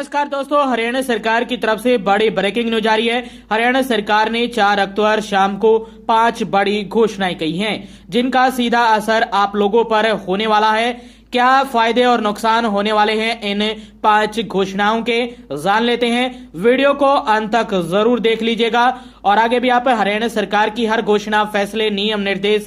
नमस्कार दोस्तों, हरियाणा सरकार की तरफ से बड़ी ब्रेकिंग न्यूज आ रही है। हरियाणा सरकार ने 4 अक्टूबर शाम को 5 बड़ी घोषणाएं की हैं, जिनका सीधा असर आप लोगों पर होने वाला है। क्या फायदे और नुकसान होने वाले हैं इन 5 घोषणाओं के, जान लेते हैं। वीडियो को अंत तक जरूर देख लीजिएगा। और आगे भी आप हरियाणा सरकार की हर घोषणा, फैसले, नियम, निर्देश,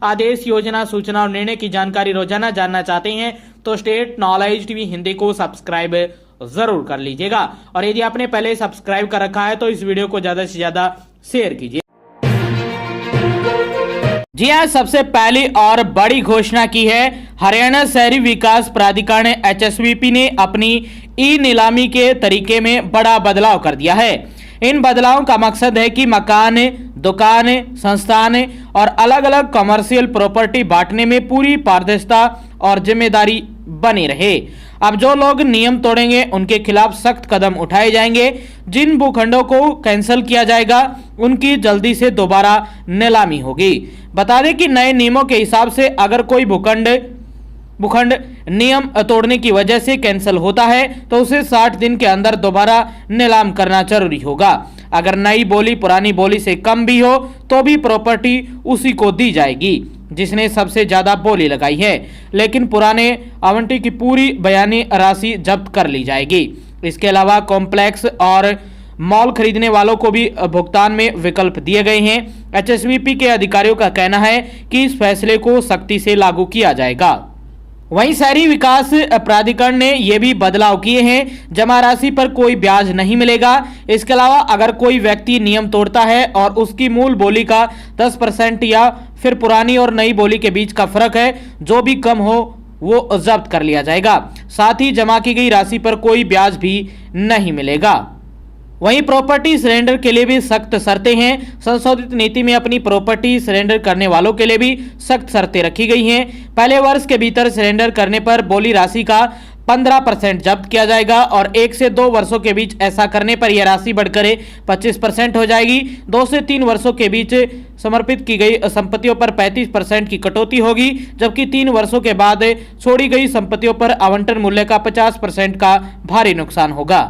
आदेश, योजना, सूचना और निर्णय की जानकारी रोजाना जानना चाहते हैं तो स्टेट नॉलेज टीवी हिंदी को सब्सक्राइब जरूर कर लीजिएगा। और यदि आपने पहले सब्सक्राइब कर रखा है तो इस वीडियो को ज्यादा से ज्यादा शेयर कीजिए। जी हां, सबसे पहली और बड़ी घोषणा की है हरियाणा शहरी विकास प्राधिकरण HSVP ने अपनी ई नीलामी के तरीके में बड़ा बदलाव कर दिया है। इन बदलावों का मकसद है कि मकान, दुकान, संस्थान और अलग अलग कमर्शियल प्रॉपर्टी बांटने में पूरी पारदर्शिता और जिम्मेदारी बनी रहे। अब जो लोग नियम तोड़ेंगे उनके खिलाफ सख्त कदम उठाए जाएंगे। जिन भूखंडों को कैंसिल किया जाएगा उनकी जल्दी से दोबारा नीलामी होगी। बता दें कि नए नियमों के हिसाब से अगर कोई भूखंड नियम तोड़ने की वजह से कैंसिल होता है तो उसे 60 दिन के अंदर दोबारा नीलाम करना जरूरी होगा। अगर नई बोली पुरानी बोली से कम भी हो तो भी प्रॉपर्टी उसी को दी जाएगी जिसने सबसे ज्यादा बोली लगाई है, लेकिन पुराने आवंटी की पूरी बयानी राशि जब्त कर ली जाएगी। इसके अलावा कॉम्प्लेक्स और मॉल खरीदने वालों को भी भुगतान में विकल्प दिए गए हैं। HSVP के अधिकारियों का कहना है कि इस फैसले को सख्ती से लागू किया जाएगा। वहीं शहरी विकास प्राधिकरण ने यह भी बदलाव किए हैं, जमा राशि पर कोई ब्याज नहीं मिलेगा। इसके अलावा अगर कोई व्यक्ति नियम तोड़ता है और उसकी मूल बोली का 10% या फिर पुरानी और नई बोली के बीच का फर्क है जो भी कम हो वो जब्त कर लिया जाएगा। साथ ही जमा की गई राशि पर कोई ब्याज भी नहीं मिलेगा। वहीं प्रॉपर्टी सरेंडर के लिए भी सख्त शर्तें हैं। संशोधित नीति में अपनी प्रॉपर्टी सरेंडर करने वालों के लिए भी सख्त शर्तें रखी गई हैं। पहले वर्ष के भीतर सरेंडर करने पर बोली राशि का 15% जब्त किया जाएगा और 1 से 2 वर्षों के बीच ऐसा करने पर यह राशि बढ़कर 25% हो जाएगी। 2 से 3 वर्षों के बीच समर्पित की गई संपत्तियों पर 35% की कटौती होगी, जबकि 3 वर्षों के बाद छोड़ी गई संपत्तियों पर आवंटन मूल्य का 50% का भारी नुकसान होगा।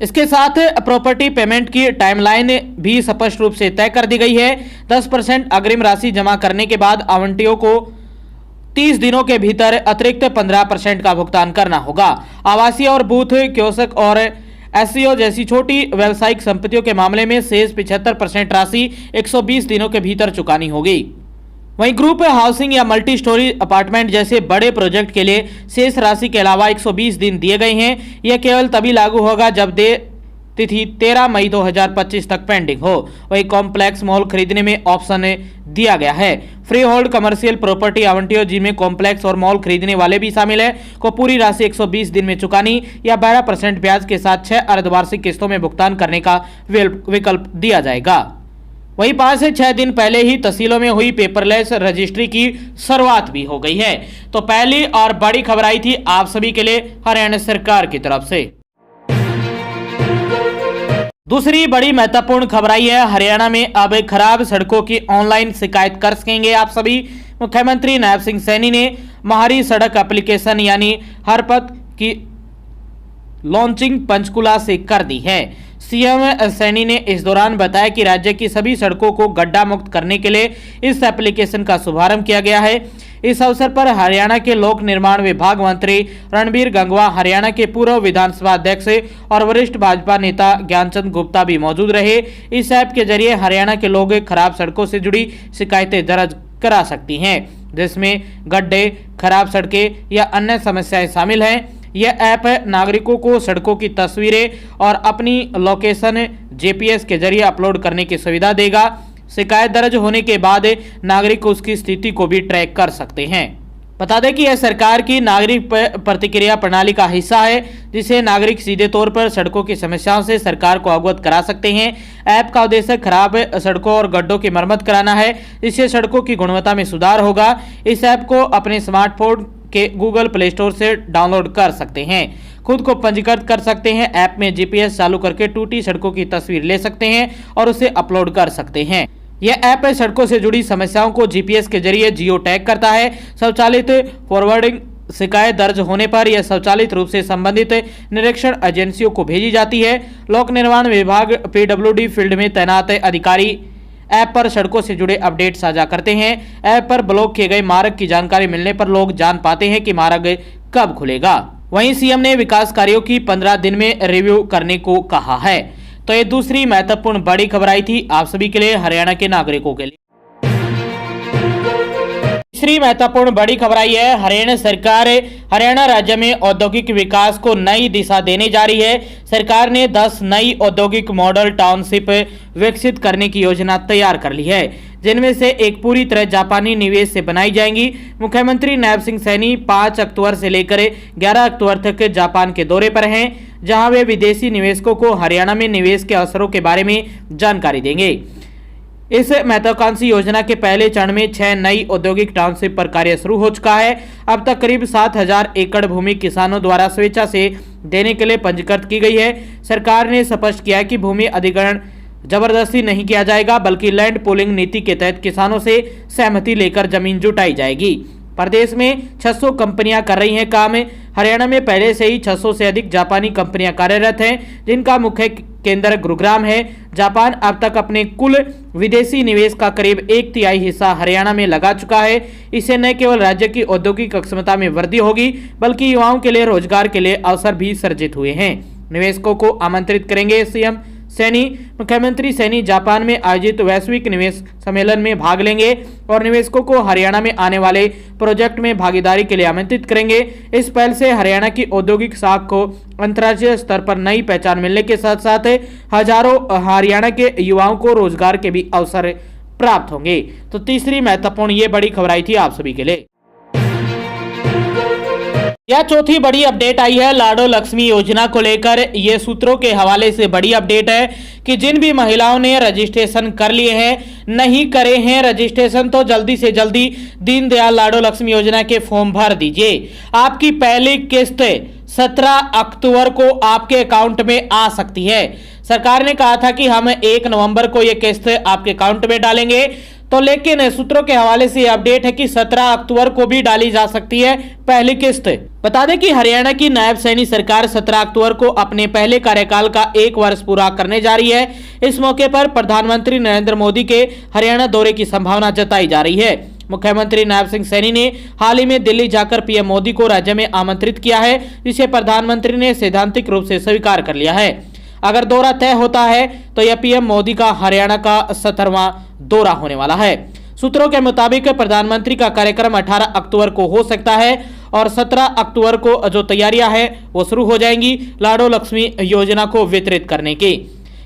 इसके साथ प्रॉपर्टी पेमेंट की टाइमलाइन भी स्पष्ट रूप से तय कर दी गई है। 10% अग्रिम राशि जमा करने के बाद आवंटियों को 30 दिनों के भीतर अतिरिक्त 15% का भुगतान करना होगा। आवासीय और बूथ कियोस्क और SCO जैसी छोटी व्यावसायिक संपत्तियों के मामले में शेष 75% राशि 120 दिनों के भीतर चुकानी होगी। वहीं ग्रुप हाउसिंग या मल्टी स्टोरी अपार्टमेंट जैसे बड़े प्रोजेक्ट के लिए शेष राशि के अलावा 120 दिन दिए गए हैं। यह केवल तभी लागू होगा जब देय तिथि 13 मई 2025 तक पेंडिंग हो। वहीं कॉम्प्लेक्स मॉल खरीदने में ऑप्शन दिया गया है। फ्री होल्ड कमर्शियल प्रॉपर्टी आवंटियों जिनमें कॉम्प्लेक्स और मॉल खरीदने वाले भी शामिल है को पूरी राशि 120 दिन में चुकानी या 12% ब्याज के साथ 6 अर्धवार्षिक किस्तों में भुगतान करने का विकल्प दिया जाएगा। वहीं 5 से 6 दिन पहले ही तहसीलों में हुई पेपरलेस रजिस्ट्री की शुरुआत भी हो गई है। तो पहली और बड़ी खबर आई थी आप सभी के लिए हरियाणा सरकार की तरफ से। दूसरी बड़ी महत्वपूर्ण खबर आई है हरियाणा में अब खराब सड़कों की ऑनलाइन शिकायत कर सकेंगे आप सभी। मुख्यमंत्री नायब सिंह सैनी ने महारी सड़क एप्लीकेशन यानी हरपथ की लॉन्चिंग पंचकुला से कर दी है। सीएम सैनी ने इस दौरान बताया कि राज्य की सभी सड़कों को गड्ढा मुक्त करने के लिए इस एप्लीकेशन का शुभारंभ किया गया है। इस अवसर पर हरियाणा के लोक निर्माण विभाग मंत्री रणबीर गंगवा, हरियाणा के पूर्व विधानसभा अध्यक्ष और वरिष्ठ भाजपा नेता ज्ञानचंद गुप्ता भी मौजूद रहे। इस ऐप के जरिए हरियाणा के लोग खराब सड़कों से जुड़ी शिकायतें दर्ज करा सकती हैं, जिसमें गड्ढे, खराब सड़कें या अन्य समस्याएं शामिल हैं। यह ऐप नागरिकों को सड़कों की तस्वीरें और अपनी लोकेशन GPS के जरिए अपलोड करने की सुविधा देगा। शिकायत दर्ज होने के बाद नागरिक उसकी स्थिति को भी ट्रैक कर सकते हैं। बता दें कि यह सरकार की नागरिक प्रतिक्रिया प्रणाली का हिस्सा है, जिसे नागरिक सीधे तौर पर सड़कों की समस्याओं से सरकार को अवगत करा सकते हैं। ऐप का उद्देश्य खराब सड़कों और गड्ढों की मरम्मत कराना है, जिससे सड़कों की गुणवत्ता में सुधार होगा। इस ऐप को अपने स्मार्टफोन के गूगल प्ले स्टोर से डाउनलोड कर सकते हैं, खुद को पंजीकृत कर सकते हैं। ऐप में GPS चालू करके टूटी सड़कों की तस्वीर ले सकते हैं और उसे अपलोड कर सकते हैं। यह ऐप सड़कों से जुड़ी समस्याओं को GPS के जरिए जियो टैग करता है। स्वचालित फॉरवर्डिंग शिकायत दर्ज होने पर यह स्वचालित रूप से संबंधित निरीक्षण एजेंसियों को भेजी जाती है। लोक निर्माण विभाग पीडब्ल्यूडी फील्ड में तैनात अधिकारी ऐप पर सड़कों से जुड़े अपडेट साझा करते हैं। ऐप पर ब्लॉक किए गए मार्ग की जानकारी मिलने पर लोग जान पाते हैं कि मार्ग कब खुलेगा। वहीं सीएम ने विकास कार्यों की 15 दिन में रिव्यू करने को कहा है। तो ये दूसरी महत्वपूर्ण बड़ी खबर आई थी आप सभी के लिए, हरियाणा के नागरिकों के लिए। तीसरी महत्वपूर्ण बड़ी खबर आई है, हरियाणा सरकार हरियाणा राज्य में औद्योगिक विकास को नई दिशा देने जा रही है। सरकार ने 10 नई औद्योगिक मॉडल टाउनशिप विकसित करने की योजना तैयार कर ली है, जिनमें से एक पूरी तरह जापानी निवेश से बनाई जाएंगी। मुख्यमंत्री नायब सिंह सैनी 5 अक्टूबर से लेकर 11 अक्टूबर तक जापान के दौरे पर हैं, जहां वे विदेशी निवेशकों को हरियाणा में निवेश के अवसरों के बारे में जानकारी देंगे। इस महत्वाकांक्षी योजना के पहले चरण में 6 नई औद्योगिक टाउनशिप पर कार्य शुरू हो चुका है। अब तक करीब 7,000 एकड़ भूमि किसानों द्वारा स्वेच्छा से देने के लिए पंजीकृत की गई है। सरकार ने स्पष्ट किया है कि भूमि अधिग्रहण जबरदस्ती नहीं किया जाएगा, बल्कि लैंड पूलिंग नीति के तहत किसानों से सहमति लेकर जमीन जुटाई जाएगी। प्रदेश में 600 कंपनियां कर रही हैं काम। हरियाणा में पहले से ही 600 से अधिक जापानी कंपनियां कार्यरत हैं, जिनका मुख्य केंद्र गुरुग्राम है। जापान अब तक अपने कुल विदेशी निवेश का करीब 1/3 हिस्सा हरियाणा में लगा चुका है। इससे न केवल राज्य की औद्योगिक क्षमता में वृद्धि होगी, बल्कि युवाओं के लिए रोजगार के लिए अवसर भी सृजित हुए हैं। निवेशकों को आमंत्रित करेंगे सीएम सैनी। मुख्यमंत्री सैनी जापान में आयोजित वैश्विक निवेश सम्मेलन में भाग लेंगे और निवेशकों को हरियाणा में आने वाले प्रोजेक्ट में भागीदारी के लिए आमंत्रित करेंगे। इस पहल से हरियाणा की औद्योगिक साख को अंतर्राष्ट्रीय स्तर पर नई पहचान मिलने के साथ साथ हजारों हरियाणा के युवाओं को रोजगार के भी अवसर प्राप्त होंगे। तो तीसरी महत्वपूर्ण ये बड़ी खबर आई थी आप सभी के लिए। यह चौथी बड़ी अपडेट आई है लाडो लक्ष्मी योजना को लेकर। ये सूत्रों के हवाले से बड़ी अपडेट है कि जिन भी महिलाओं ने रजिस्ट्रेशन कर लिए हैं, नहीं करे हैं रजिस्ट्रेशन, तो जल्दी से जल्दी दीनदयाल लाडो लक्ष्मी योजना के फॉर्म भर दीजिए। आपकी पहली किस्त 17 अक्टूबर को आपके अकाउंट में आ सकती है। सरकार ने कहा था कि हम 1 नवंबर को यह किस्त आपके अकाउंट में डालेंगे, तो लेकिन सूत्रों के हवाले से अपडेट है कि 17 अक्टूबर को भी डाली जा सकती है पहली किस्त। बता दें कि हरियाणा की नायब सैनी सरकार 17 अक्टूबर को अपने पहले कार्यकाल का 1 वर्ष पूरा करने जा रही है। इस मौके पर प्रधानमंत्री नरेंद्र मोदी के हरियाणा दौरे की संभावना जताई जा रही है। मुख्यमंत्री नायब सिंह सैनी ने हाल ही में दिल्ली जाकर पीएम मोदी को राज्य में आमंत्रित किया है, जिसे प्रधानमंत्री ने सैद्धांतिक रूप से स्वीकार कर लिया है। अगर दौरा तय होता है तो यह पीएम मोदी का हरियाणा का 17वां दौरा होने वाला है। सूत्रों के मुताबिक प्रधानमंत्री का कार्यक्रम 18 अक्टूबर को हो सकता है और 17 अक्टूबर को जो तैयारियां हैं वो शुरू हो जाएंगी लाडो लक्ष्मी योजना को वितरित करने की।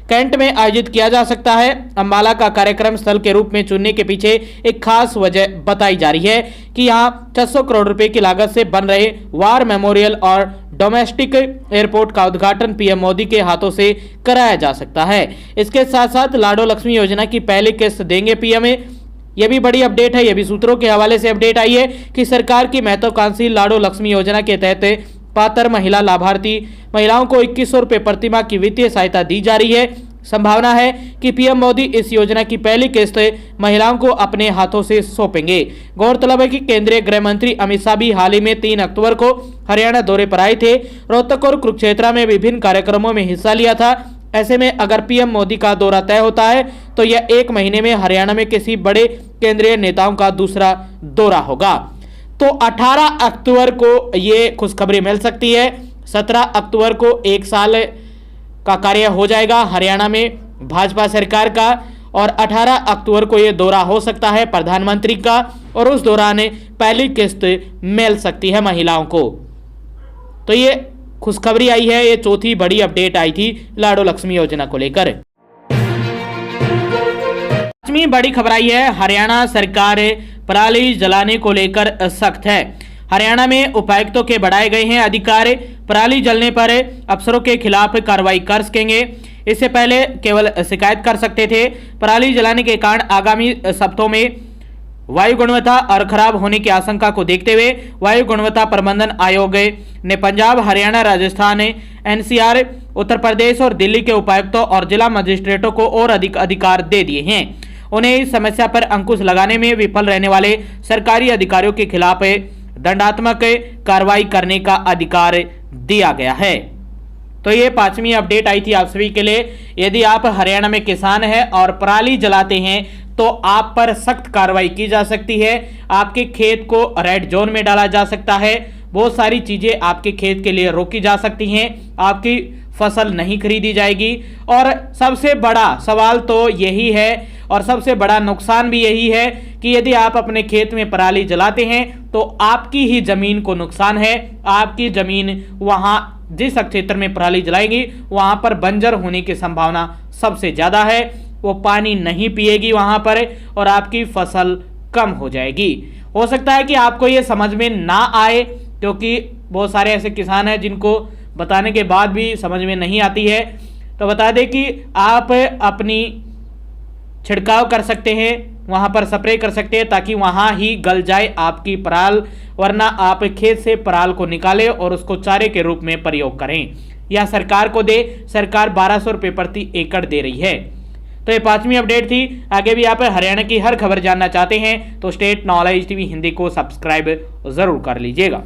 कैंट में आयोजित किया जा सकता है। अंबाला का कार्यक्रम स्थल के रूप में चुनने के पीछे एक खास वजह बताई जा रही है कि यहाँ 600 करोड़ रुपए की लागत से बन रहे वार मेमोरियल और डोमेस्टिक एयरपोर्ट का उद्घाटन पीएम मोदी के हाथों से कराया जा सकता है। इसके साथ साथ लाडो लक्ष्मी योजना की पहली किस्त देंगे पीएम। यह भी बड़ी अपडेट है, यह भी सूत्रों के हवाले से अपडेट आई है कि सरकार की महत्वाकांक्षी लाडो लक्ष्मी योजना के तहत पात्र महिला लाभार्थी महिलाओं को 2100 रुपए प्रतिमाह की वित्तीय सहायता दी जा रही है। संभावना है कि पीएम मोदी इस योजना की पहली किस्त महिलाओं को अपने हाथों से सौंपेंगे। गौरतलब है कि केंद्रीय गृह मंत्री अमित शाह भी हाल ही में 3 अक्टूबर को हरियाणा दौरे पर आए थे। रोहतक और कुरुक्षेत्र में विभिन्न कार्यक्रमों में हिस्सा लिया था। ऐसे में अगर पीएम मोदी का दौरा तय होता है तो यह 1 महीने में हरियाणा में किसी बड़े केंद्रीय नेताओं का दूसरा दौरा होगा। तो 18 अक्टूबर को ये खुशखबरी मिल सकती है। 17 अक्टूबर को 1 साल का कार्य हो जाएगा हरियाणा में भाजपा सरकार का और 18 अक्टूबर को ये दौरा हो सकता है प्रधानमंत्री का और उस दौरान पहली किस्त मिल सकती है महिलाओं को। तो ये खुशखबरी आई है, ये चौथी बड़ी अपडेट आई थी लाडो लक्ष्मी योजना को लेकर। पांचवी बड़ी खबर आई है, हरियाणा सरकार पराली जलाने को लेकर सख्त है। हरियाणा में उपायुक्तों के बढ़ाए गए हैं अधिकार। पराली जलने पर अफसरों के खिलाफ कार्रवाई कर सकेंगे। इससे पहले केवल शिकायत कर सकते थे। पराली जलाने के कारण आगामी सप्ताहों में वायु गुणवत्ता और खराब होने की आशंका को देखते हुए वायु गुणवत्ता प्रबंधन आयोग ने पंजाब, हरियाणा, राजस्थान, एनसीआर, उत्तर प्रदेश और दिल्ली के उपायुक्तों और जिला मजिस्ट्रेटों को और अधिक अधिकार दे दिए हैं। उन्हें इस समस्या पर अंकुश लगाने में विफल रहने वाले सरकारी अधिकारियों के खिलाफ दंडात्मक कार्रवाई करने का अधिकार दिया गया है। तो ये 5वीं अपडेट आई थी आप सभी के लिए। यदि आप हरियाणा में किसान हैं और पराली जलाते हैं तो आप पर सख्त कार्रवाई की जा सकती है। आपके खेत को रेड जोन में डाला जा सकता है। बहुत सारी चीजें आपके खेत के लिए रोकी जा सकती हैं। आपकी फसल नहीं खरीदी जाएगी। और सबसे बड़ा सवाल तो यही है और सबसे बड़ा नुकसान भी यही है कि यदि आप अपने खेत में पराली जलाते हैं तो आपकी ही जमीन को नुकसान है। आपकी जमीन वहां जिस क्षेत्र में पराली जलाएंगी वहां पर बंजर होने की संभावना सबसे ज्यादा है। वो पानी नहीं पिएगी वहां पर और आपकी फसल कम हो जाएगी। हो सकता है कि आपको ये समझ में ना आए, क्योंकि बहुत सारे ऐसे किसान हैं जिनको बताने के बाद भी समझ में नहीं आती है। तो बता दें कि आप अपनी छिड़काव कर सकते हैं, वहां पर स्प्रे कर सकते हैं ताकि वहां ही गल जाए आपकी पराल, वरना आप खेत से पराल को निकालें और उसको चारे के रूप में प्रयोग करें या सरकार को दे। सरकार 1200 रुपये प्रति एकड़ दे रही है। तो ये 5वीं अपडेट थी। आगे भी आप हरियाणा की हर खबर जानना चाहते हैं तो स्टेट नॉलेज टीवी हिंदी को सब्सक्राइब जरूर कर लीजिएगा।